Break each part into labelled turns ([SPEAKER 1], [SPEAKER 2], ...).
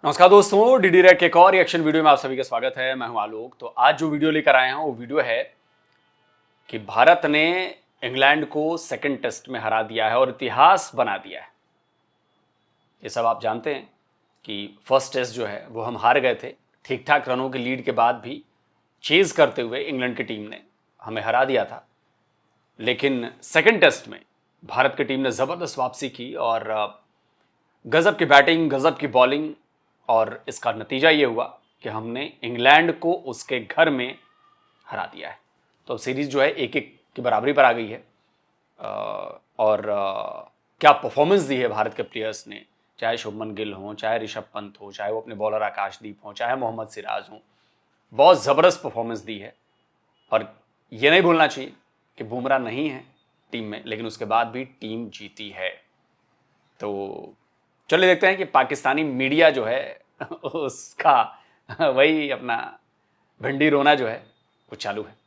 [SPEAKER 1] नमस्कार दोस्तों, DD red के एक और रिएक्शन वीडियो में आप सभी का स्वागत है। मैं हूं आलोक। तो आज जो वीडियो लेकर आए हैं वो वीडियो है कि भारत ने इंग्लैंड को सेकंड टेस्ट में हरा दिया है और इतिहास बना दिया है। ये सब आप जानते हैं कि फर्स्ट टेस्ट जो है वो हम हार गए थे। ठीक ठाक रनों की लीड के बाद भी चेज करते हुए इंग्लैंड की टीम ने हमें हरा दिया था। लेकिन सेकंड टेस्ट में भारत की टीम ने ज़बरदस्त वापसी की और गजब की बैटिंग, गजब की बॉलिंग, और इसका नतीजा ये हुआ कि हमने इंग्लैंड को उसके घर में हरा दिया है। तो सीरीज जो है 1-1 की बराबरी पर आ गई है। और क्या परफॉर्मेंस दी है भारत के प्लेयर्स ने, चाहे शुभमन गिल हो, चाहे ऋषभ पंत हो, चाहे वो अपने बॉलर आकाशदीप हो, चाहे मोहम्मद सिराज हो, बहुत ज़बरदस्त परफॉर्मेंस दी है। और ये नहीं भूलना चाहिए कि बुमराह नहीं है टीम में, लेकिन उसके बाद भी टीम जीती है। तो चलिए देखते हैं कि पाकिस्तानी मीडिया जो है उसका वही अपना भिंडी रोना जो है वो चालू है।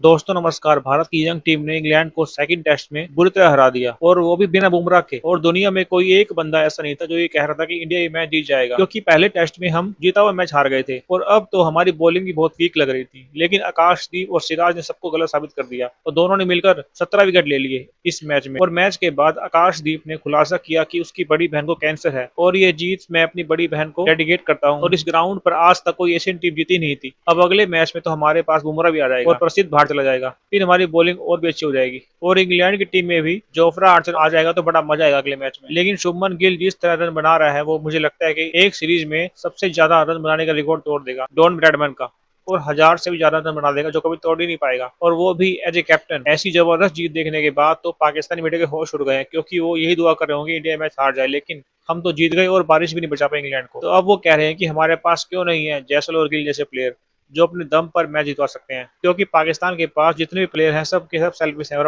[SPEAKER 2] दोस्तों नमस्कार। भारत की यंग टीम ने इंग्लैंड को सेकंड टेस्ट में बुरी तरह हरा दिया और वो भी बिना बुमराह के। और दुनिया में कोई एक बंदा ऐसा नहीं था जो ये कह रहा था कि इंडिया ये मैच जीत जाएगा, क्योंकि पहले टेस्ट में हम जीता हुआ मैच हार गए थे और अब तो हमारी बॉलिंग भी बहुत वीक लग रही थी। लेकिन आकाशदीप और सिराज ने सबको गलत साबित कर दिया और दोनों ने मिलकर 17 विकेट ले लिए इस मैच में। और मैच के बाद आकाशदीप ने खुलासा किया कि उसकी बड़ी बहन को कैंसर है और ये जीत मैं अपनी बड़ी बहन को डेडिकेट करता हूँ। और इस ग्राउंड पर आज तक कोई एशियन टीम जीती नहीं थी। अब अगले मैच में तो हमारे पास बुमराह भी आ जाएगा और प्रसिद्ध बाहर चला जाएगा, फिर हमारी बॉलिंग और भी अच्छी हो जाएगी। और इंग्लैंड की टीम में भी जोफ्रा आर्चर आ जाएगा तो बड़ा मजा आएगा अगले मैच में। लेकिन शुभमन गिल जिस तरह रन बना रहा है वो मुझे लगता है कि एक सीरीज में सबसे ज्यादा रन बनाने का रिकॉर्ड तोड़ देगा डॉन ब्रैडमैन का, और 1000 से भी ज्यादा रन बना देगा जो कभी तोड़ ही नहीं पाएगा। और वो भी एज ए कैप्टन। ऐसी जबरदस्त जीत देखने के बाद तो पाकिस्तानी मीडिया के होश उड़ गए हैं, क्योंकि वो यही दुआ कर रहे होंगे इंडिया मैच हार जाए। लेकिन हम तो जीत गए और बारिश भी नहीं बचा पाए इंग्लैंड को। तो अब वो कह रहे हैं कि हमारे पास क्यों नहीं है जैसल और गिल जैसे प्लेयर जो अपने दम पर मैच जितवा सकते हैं, क्योंकि पाकिस्तान के पास जितने भी प्लेयर हैं सब के सब सेल्फिश हैं।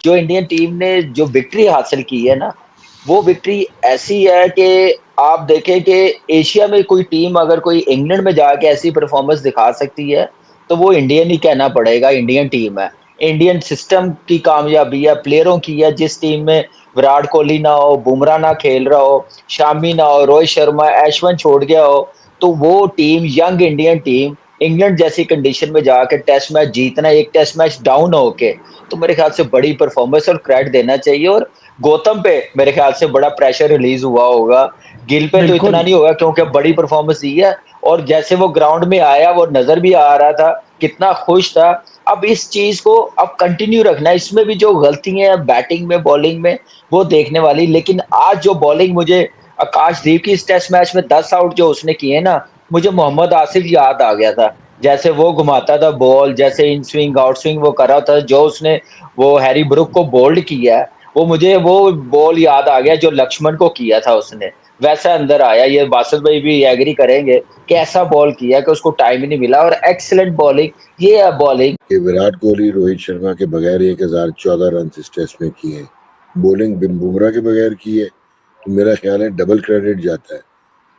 [SPEAKER 3] जो इंडियन टीम ने जो विक्ट्री हासिल की है ना, वो विक्ट्री ऐसी है कि आप देखें कि एशिया में कोई टीम अगर कोई इंग्लैंड में जाके ऐसी परफॉर्मेंस दिखा सकती है तो वो इंडियन ही कहना पड़ेगा। इंडियन टीम है, इंडियन सिस्टम की कामयाबी है, प्लेयरों की है। जिस टीम में विराट कोहली ना हो, बुमराह ना खेल रहा हो, शामी ना हो, रोहित शर्मा, ऐशवन छोड़ गया हो, तो वो team, young Indian team, England जैसी कंडीशन में जाकर टेस्ट मैच जीतना, एक टेस्ट मैच डाउन होके, तो मेरे ख्याल से बड़ी परफॉर्मेंस और क्रेडिट देना चाहिए। और गौतम पे मेरे ख्याल से बड़ा प्रेशर रिलीज हुआ होगा, गिल पे तो इतना नहीं होगा क्योंकि बड़ी परफॉर्मेंस दी है। और जैसे वो ग्राउंड में आया वो नजर भी आ रहा था, कितना खुश था। अब इस चीज को अब कंटिन्यू रखना है। इसमें भी जो गलतियां हैं बैटिंग में, बॉलिंग में, वो देखने वाली। लेकिन आज जो बॉलिंग मुझे आकाशदीप की इस टेस्ट मैच में 10 आउट जो उसने किए ना, मुझे मोहम्मद आसिफ याद आ गया था। जैसे वो घुमाता था बॉल, जैसे इन स्विंग आउट स्विंग वो कर रहा था, जो उसने वो हैरी ब्रुक को बोल्ड किया है, वो मुझे वो बॉल याद आ गया जो लक्ष्मण को किया था उसने, वैसा अंदर आया। ये बासित भाई भी एग्री करेंगे कि ऐसा बॉल किया कि उसको टाइम ही नहीं मिला। और एक्सीलेंट बॉलिंग, ये है बॉलिंग
[SPEAKER 4] कि विराट कोहली रोहित शर्मा के बगैर 1014 रन इस टेस्ट में किए, बॉलिंग बुमराह के बगैर की है, तो मेरा ख्याल है डबल क्रेडिट जाता है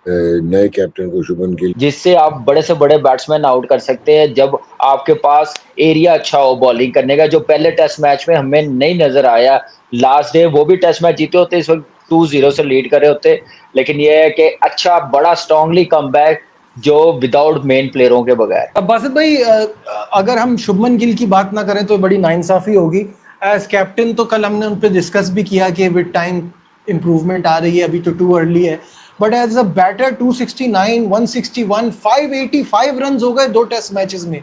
[SPEAKER 4] नए कैप्टन को, शुभमन गिल,
[SPEAKER 3] जिससे आप बड़े से बड़े बैट्समैन आउट कर सकते हैं जब आपके पास एरिया अच्छा हो बॉलिंग करने का, जो पहले टेस्ट मैच में हमें नहीं नजर आया। लास्ट डे वो भी टेस्ट मैच जीते होते, इस वक्त 2-0 से लीड कर रहे होते। लेकिन ये है कि अच्छा बड़ा स्ट्रांगली कमबैक जो विदाउट मेन प्लेयरों के बगैर।
[SPEAKER 5] अब बासित भाई, अगर हम शुभमन गिल की बात ना करें तो बड़ी नाइंसाफी होगी। एज कैप्टन तो कल हमने उन पर डिस्कस भी किया कि विद टाइम इंप्रूवमेंट आ रही है, अभी तो टू अर्ली है। But as a batter 269, 161, 585 run हो गए 2 टेस्ट मैचेस में।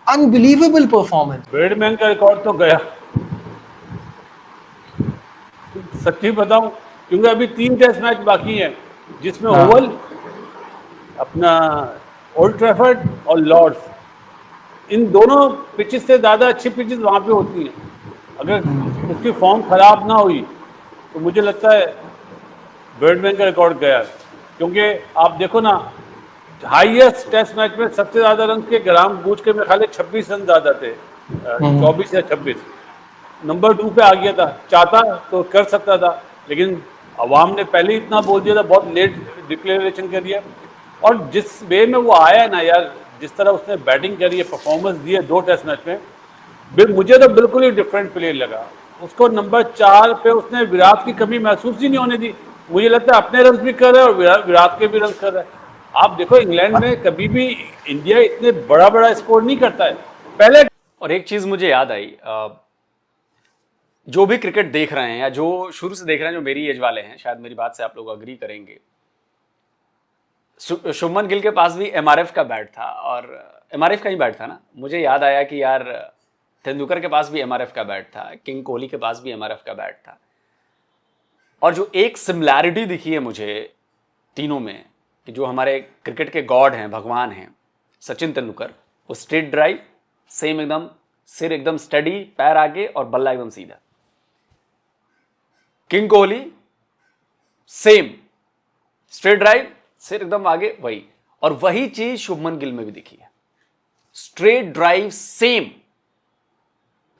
[SPEAKER 5] Unbelievable performance.
[SPEAKER 6] ब्रैडमैन का रिकॉर्ड तो गया, सच्ची बताऊं, क्योंकि अभी 3 टेस्ट मैच बाकी हैं जिसमें ओवल, अपना ओल्ड ट्रैफर्ड और लॉर्ड्स, इन दोनों पिचेस से ज़्यादा अच्छी पिचेस वहाँ पे होती हैं। अगर उसकी फॉर्म खराब ना हुई तो मुझे लगता है ब्रैडमैन का रिकॉर्ड गया। क्योंकि आप देखो ना, हाईएस्ट टेस्ट मैच में सबसे ज़्यादा रन के ग्राम बूझ के मेरे ख्याल 26 रन ज़्यादा थे, 24 या 26। नंबर 2 पे आ गया था, चाहता तो कर सकता था, लेकिन अवाम ने पहले ही इतना बोल दिया था, बहुत लेट डिक्लेरेशन कर दिया। और जिस वे में वो आया ना यार, जिस तरह उसने बैटिंग करी है, परफॉर्मेंस दी है 2 टेस्ट मैच में, मुझे तो बिल्कुल ही डिफरेंट प्लेयर लगा। उसको नंबर 4 पे उसने विराट की कमी महसूस ही नहीं होने दी। मुझे लगता है अपने रन भी कर रहे हैं और विराट के भी रन कर रहे हैं। आप देखो इंग्लैंड में कभी भी इंडिया इतने बड़ा बड़ा स्कोर नहीं करता है पहले।
[SPEAKER 1] और एक चीज मुझे याद आई, जो भी क्रिकेट देख रहे हैं या जो शुरू से देख रहे हैं, जो मेरी एज वाले हैं, शायद मेरी बात से आप लोग अग्री करेंगे, शुभमन गिल के पास भी एमआरएफ का बैट था, और एमआरएफ का ही बैट था ना। मुझे याद आया कि यार तेंदुलकर के पास भी एमआरएफ का बैट था, किंग कोहली के पास भी एमआरएफ का बैट था। और जो एक सिमिलैरिटी दिखी है मुझे तीनों में, कि जो हमारे क्रिकेट के गॉड हैं, भगवान हैं, सचिन तेंदुलकर, वो स्ट्रेट ड्राइव, सेम एकदम, सिर एकदम स्टडी, पैर आगे और बल्ला एकदम सीधा। King Kohli same, straight drive, सिर एकदम आगे, वही। और वही चीज शुभमन गिल में भी दिखी है, स्ट्रेट ड्राइव सेम।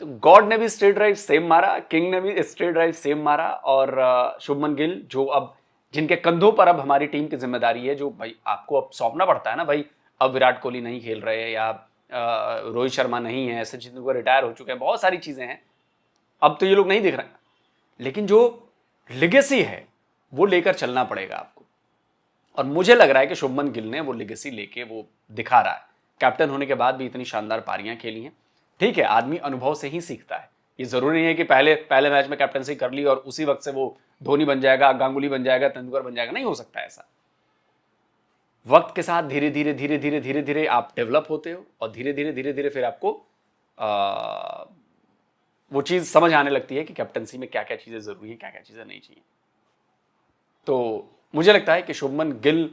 [SPEAKER 1] तो गॉड ने भी स्ट्रेट ड्राइव सेम मारा, किंग ने भी स्ट्रेट ड्राइव सेम मारा, और शुभमन गिल जो अब, जिनके कंधों पर अब हमारी टीम की जिम्मेदारी है, जो भाई आपको अब सौंपना पड़ता है ना भाई, अब विराट कोहली नहीं खेल रहे हैं, या रोहित शर्मा नहीं है, सचिन तेंदुलकर रिटायर हो चुके हैं, बहुत सारी चीजें हैं, अब तो ये लोग नहीं दिख रहे हैं, लेकिन जो लेगेसी है वो लेकर चलना पड़ेगा आपको। और मुझे लग रहा है कि शुभमन गिल ने वो लेगेसी लेके वो दिखा रहा है। कैप्टन होने के बाद भी इतनी शानदार पारियां खेली हैं। ठीक है, आदमी अनुभव से ही सीखता है, ये जरूरी नहीं है कि पहले मैच में कैप्टनसी कर ली और उसी वक्त से वो धोनी बन जाएगा, गांगुली बन जाएगा, तेंदुलकर बन जाएगा, नहीं हो सकता ऐसा। वक्त के साथ धीरे धीरे आप डेवलप होते हो, और धीरे धीरे फिर आपको वो चीज समझ आने लगती है कि कैप्टनसी में क्या क्या चीजें जरूरी है, क्या क्या चीजें नहीं चाहिए। तो मुझे लगता है कि शुभमन गिल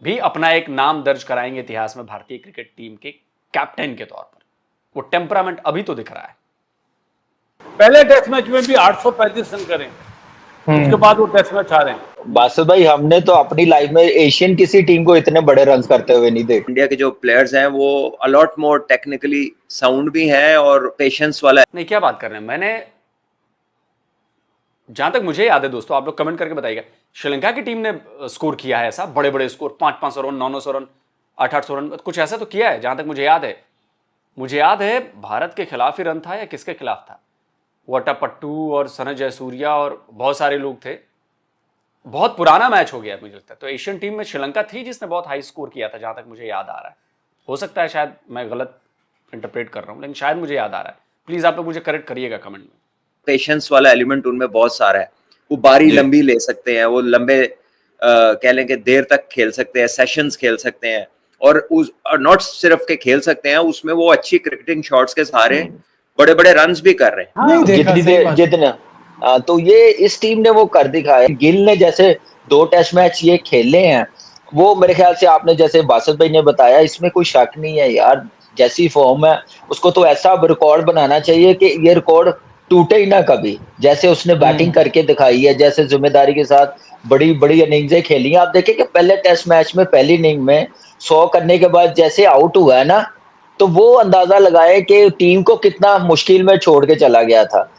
[SPEAKER 1] भी अपना एक नाम दर्ज कराएंगे इतिहास में भारतीय क्रिकेट टीम के कैप्टन के तौर पर। वो टेम्परामेंट अभी तो दिख रहा है।
[SPEAKER 6] पहले टेस्ट मैच में भी 835 रन करें, उसके बाद वो टेस्ट मैच हारे।
[SPEAKER 3] बासु भाई, हमने तो अपनी लाइफ में एशियन किसी टीम को इतने बड़े रन करते हुए नहीं देखे।
[SPEAKER 7] इंडिया के जो प्लेयर्स हैं वो अलॉट मोर टेक्निकली साउंड भी हैं और पेशेंस वाला है।
[SPEAKER 1] नहीं, क्या बात कर रहे हैं। मैंने, जहां तक मुझे याद है दोस्तों, आप लोग कमेंट करके बताइएगा, श्रीलंका की टीम ने स्कोर किया है ऐसा, बड़े बड़े स्कोर, 500 रन, 900 रन, 800 रन, कुछ ऐसा तो किया है जहां तक मुझे याद है। मुझे याद है भारत के खिलाफ ही रन था या किसके खिलाफ था, वटापट्टू और सनज जयसूर्या और बहुत सारे लोग थे। बहुत पुराना मैच हो गया मुझे लगता है। तो एशियन टीम में श्रीलंका थी जिसने बहुत हाई स्कोर किया था, जहां तक मुझे याद आ रहा है। हो सकता है शायद मैं गलत इंटरप्रेट कर रहा हूं, लेकिन शायद मुझे याद आ रहा है। प्लीज आप लोग मुझे करेक्ट करिएगा कमेंट में।
[SPEAKER 7] पेशेंस वाला एलिमेंट उनमें बहुत सारा है। वो बारी लंबी ले सकते हैं, वो लंबे कह लें कि देर तक खेल सकते हैं, सेशंस खेल सकते हैं, और नॉट सिर्फ के खेल सकते हैं, उसमें वो अच्छी क्रिकेटिंग शॉट्स के सहारे बड़े बड़े रन्स भी कर रहे हैं।
[SPEAKER 5] नहीं देखा,
[SPEAKER 3] जितने तो ये इस टीम ने वो कर दिखाया। गिल ने जैसे 2 टेस्ट मैच ये खेले हैं, वो मेरे ख्याल से आपने जैसे बासत भाई ने बताया, इसमें कोई शक नहीं है यार। जैसी फॉर्म है उसको तो ऐसा रिकॉर्ड बनाना चाहिए कि ये रिकॉर्ड टूटे ही ना कभी। जैसे उसने बैटिंग करके दिखाई है, जैसे जिम्मेदारी के साथ बड़ी बड़ी इनिंग्सें खेली हैं। आप देखें कि पहले टेस्ट मैच में पहली इनिंग में 100 करने के बाद जैसे आउट हुआ है ना, तो वो अंदाजा लगाए कि टीम को कितना मुश्किल में छोड़ के चला गया था।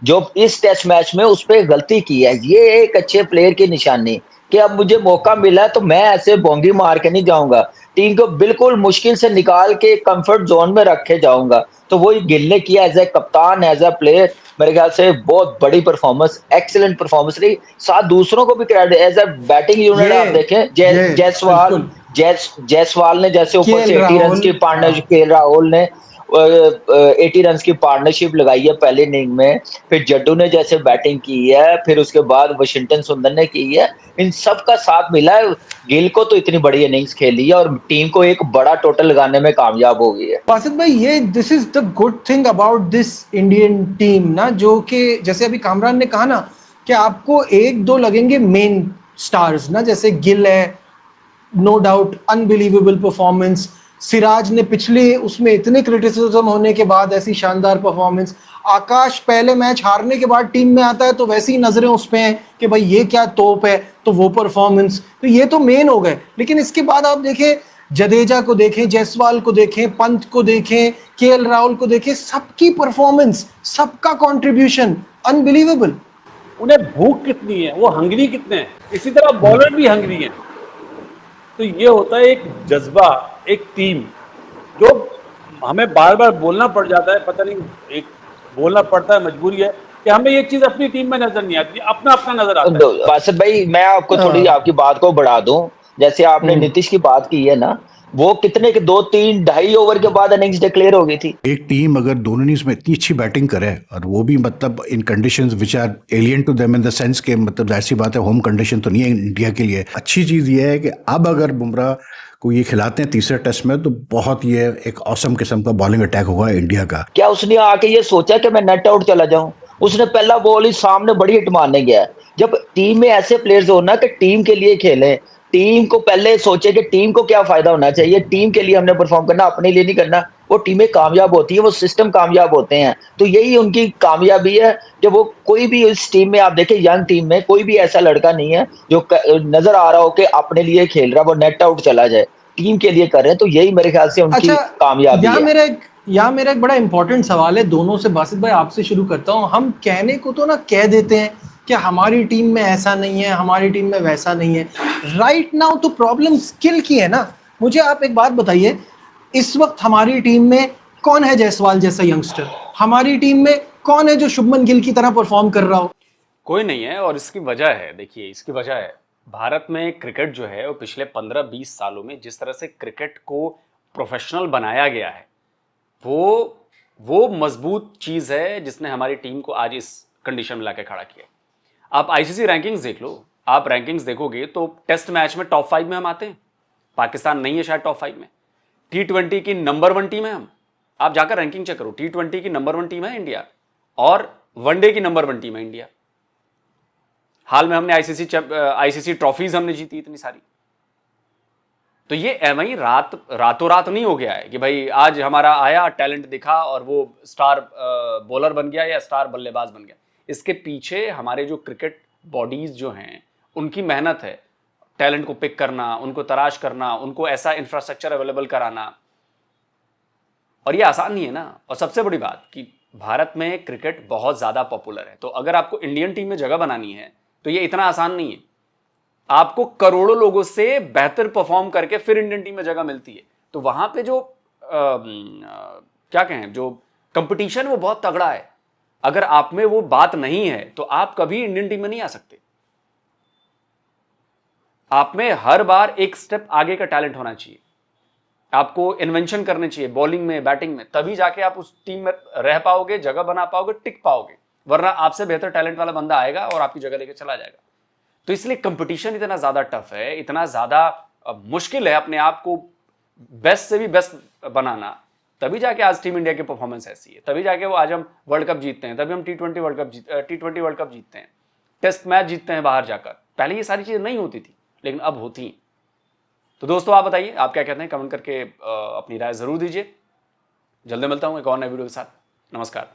[SPEAKER 3] जो इस टेस्ट मैच में उस पर गलती की है, ये एक अच्छे प्लेयर की निशानी कि अब मुझे मौका मिला तो मैं ऐसे बोंगी मार के नहीं जाऊंगा, टीम को बिल्कुल मुश्किल से निकाल के कंफर्ट जोन में रखे जाऊंगा। तो वो गिल ने किया एज ए कप्तान, एज ए प्लेयर। मेरे ख्याल से बहुत बड़ी परफॉर्मेंस, एक्सीलेंट परफॉर्मेंस रही। साथ दूसरों को भी credit, as a batting unit आप देखें, जायसवाल ने जैसे ऊपर से 80 रन की पार्टनरशिप, के राहुल ने 80 रन की पार्टनरशिप लगाई है पहले इनिंग में, फिर जड्डू ने जैसे बैटिंग की है, फिर उसके बाद वाशिंगटन सुंदर ने की है। इन सब का साथ मिला है। गिल को तो इतनी बड़ी इनिंग्स खेली है और टीम को एक बड़ा टोटल लगाने में कामयाब हो गई है।
[SPEAKER 5] बासित भाई, ये this is the good thing about this Indian team ना, जो कि जैसे अभी कामरान ने कहा ना कि आपको 1-2 लगेंगे मेन स्टार्स ना, जैसे गिल है, no doubt unbelievable performance. Siraj ने पिछले उसमें इतने क्रिटिसिज्म होने के बाद ऐसी शानदार परफॉर्मेंस। आकाश पहले मैच हारने के बाद टीम में आता है तो वैसी नजरें उस पे हैं कि भाई ये क्या तोप है, तो वो परफॉर्मेंस, तो ये तो मेन हो गए। लेकिन इसके बाद आप देखें, जडेजा को देखें, जायसवाल को देखें, पंत को देखें, केएल राहुल को देखें, सबकी परफॉर्मेंस, सबका कंट्रीब्यूशन अनबिलीवेबल।
[SPEAKER 6] उन्हें भूख कितनी है, वो हंगरी कितने हैं। इसी तरह बॉलर भी हंगरी हैं। तो ये होता है एक जज्बा, एक टीम, जो हमें बार बार बोलना पड़ जाता है, पता नहीं, एक बोलना पड़ता है, मजबूरी है। कि हमें ये चीज अपनी टीम में नजर नहीं आती, अपना अपना नजर आता है।
[SPEAKER 3] बासित भाई, मैं आपको थोड़ी आपकी बात को बढ़ा दूं। जैसे आपने नीतीश की बात की है ना, वो कितने के 2-3-2.5 ओवर के बाद इनिंग्स डिक्लेयर हो गई थी।
[SPEAKER 8] एक टीम अगर दोनों इनिंग्स में इतनी अच्छी बैटिंग करे और वो भी मतलब in conditions which are alien to them in the sense के मतलब जाहिर सी बात है होम कंडीशन तो नहीं है इंडिया के लिए। अच्छी चीज ये है कि अब अगर बुमराह को ये खिलाते हैं तीसरे टेस्ट में तो बहुत ये एक ऑसम किस्म का बॉलिंग अटैक होगा इंडिया का।
[SPEAKER 3] क्या उसने आके ये सोचा कि मैं नेट आउट चला जाऊं? उसने पहला बॉल ही सामने बड़ी हिट मारने गया। जब टीम में ऐसे प्लेयर्स हो ना कि टीम के लिए खेलें, टीम को पहले सोचे कि टीम को क्या फायदा होना चाहिए, टीम के लिए हमने परफॉर्म करना, अपने लिए नहीं करना। वो टीमें कामयाब होती है, वो सिस्टम कामयाब होते हैं। तो यही उनकी कामयाबी है कि वो कोई भी इस टीम में, आप देखें यंग टीम में कोई भी ऐसा लड़का नहीं है जो नजर आ रहा हो कि अपने लिए खेल रहा, वो नेट आउट चला जाए, टीम के लिए कर रहे हैं। तो यही मेरे ख्याल से उनकी कामयाबी है।
[SPEAKER 5] यहाँ मेरा एक बड़ा इंपॉर्टेंट सवाल है दोनों से। बासित भाई आपसे शुरू करता हूँ। हम कहने को तो ना कह देते हैं कि हमारी टीम में ऐसा नहीं है, हमारी टीम में वैसा नहीं है। राइट नाउ तो प्रॉब्लम स्किल की है ना। मुझे आप एक बात बताइए, इस वक्त हमारी टीम में कौन है जायसवाल जैसा यंगस्टर? हमारी टीम में कौन है जो शुभमन गिल की तरह परफॉर्म कर रहा हो?
[SPEAKER 1] कोई नहीं है। और इसकी वजह है, देखिए इसकी वजह है, भारत में क्रिकेट जो है वो पिछले 15-20 सालों में जिस तरह से क्रिकेट को प्रोफेशनल बनाया गया है, वो मजबूत चीज है जिसने हमारी टीम को आज इस कंडीशन में लाके खड़ा किया। आप आईसीसी रैंकिंग्स देख लो, आप रैंकिंग्स देखोगे तो टेस्ट मैच में टॉप 5 में हम आते हैं। पाकिस्तान नहीं है शायद टॉप 5 में। T20 की नंबर 1 टीम है हम। आप जाकर रैंकिंग चेक करो, T20 की नंबर 1 टीम है इंडिया, और वनडे की नंबर 1 टीम है इंडिया। हाल में हमने आईसीसी ट्रॉफीज हमने जीती इतनी सारी। तो ये वही रातों रात नहीं हो गया है कि भाई आज हमारा आया, टैलेंट दिखा और वो स्टार बॉलर बन गया या स्टार बल्लेबाज बन गया। इसके पीछे हमारे जो क्रिकेट बॉडीज जो हैं उनकी मेहनत है, टैलेंट को पिक करना, उनको तराश करना, उनको ऐसा इंफ्रास्ट्रक्चर अवेलेबल कराना। और ये आसान नहीं है ना। और सबसे बड़ी बात कि भारत में क्रिकेट बहुत ज्यादा पॉपुलर है, तो अगर आपको इंडियन टीम में जगह बनानी है तो ये इतना आसान नहीं है। आपको करोड़ों लोगों से बेहतर परफॉर्म करके फिर इंडियन टीम में जगह मिलती है। तो वहां पे जो क्या कहें, जो कंपटीशन वो बहुत तगड़ा है। अगर आप में वो बात नहीं है तो आप कभी इंडियन टीम में नहीं आ सकते। आप में हर बार एक स्टेप आगे का टैलेंट होना चाहिए, आपको इन्वेंशन करने चाहिए बॉलिंग में, बैटिंग में, तभी जाके आप उस टीम में रह पाओगे, जगह बना पाओगे, टिक पाओगे। वरना आपसे बेहतर टैलेंट वाला बंदा आएगा और आपकी जगह लेके चला जाएगा। तो इसलिए कंपटीशन इतना ज्यादा टफ है, इतना ज्यादा मुश्किल है अपने आप को बेस्ट से भी बेस्ट बनाना। तभी जाके आज टीम इंडिया की परफॉर्मेंस ऐसी है, तभी जाके वो आज हम वर्ल्ड कप जीतते हैं, तभी हम T20 वर्ल्ड कप जीतते हैं, टेस्ट मैच जीतते हैं बाहर जाकर। पहले ये सारी चीजें नहीं होती थी, लेकिन अब होती हैं। तो दोस्तों आप बताइए, आप क्या कहते हैं? कमेंट करके अपनी राय जरूर दीजिए। जल्दी मिलता हूं एक और नए वीडियो के साथ। नमस्कार,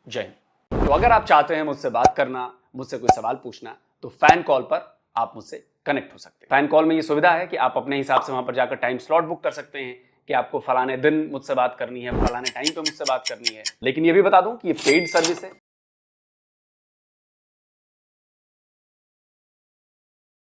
[SPEAKER 1] जय हिंद। तो अगर आप चाहते हैं मुझसे बात करना, मुझसे कोई सवाल पूछना, तो फैन कॉल पर आप मुझसे कनेक्ट हो सकते हैं। फैन कॉल में ये सुविधा है कि आप अपने हिसाब से वहां पर जाकर टाइम स्लॉट बुक कर सकते हैं कि आपको फलाने दिन मुझसे बात करनी है, फलाने टाइम पे मुझसे बात करनी है। लेकिन ये भी बता दूं कि ये पेड सर्विस है।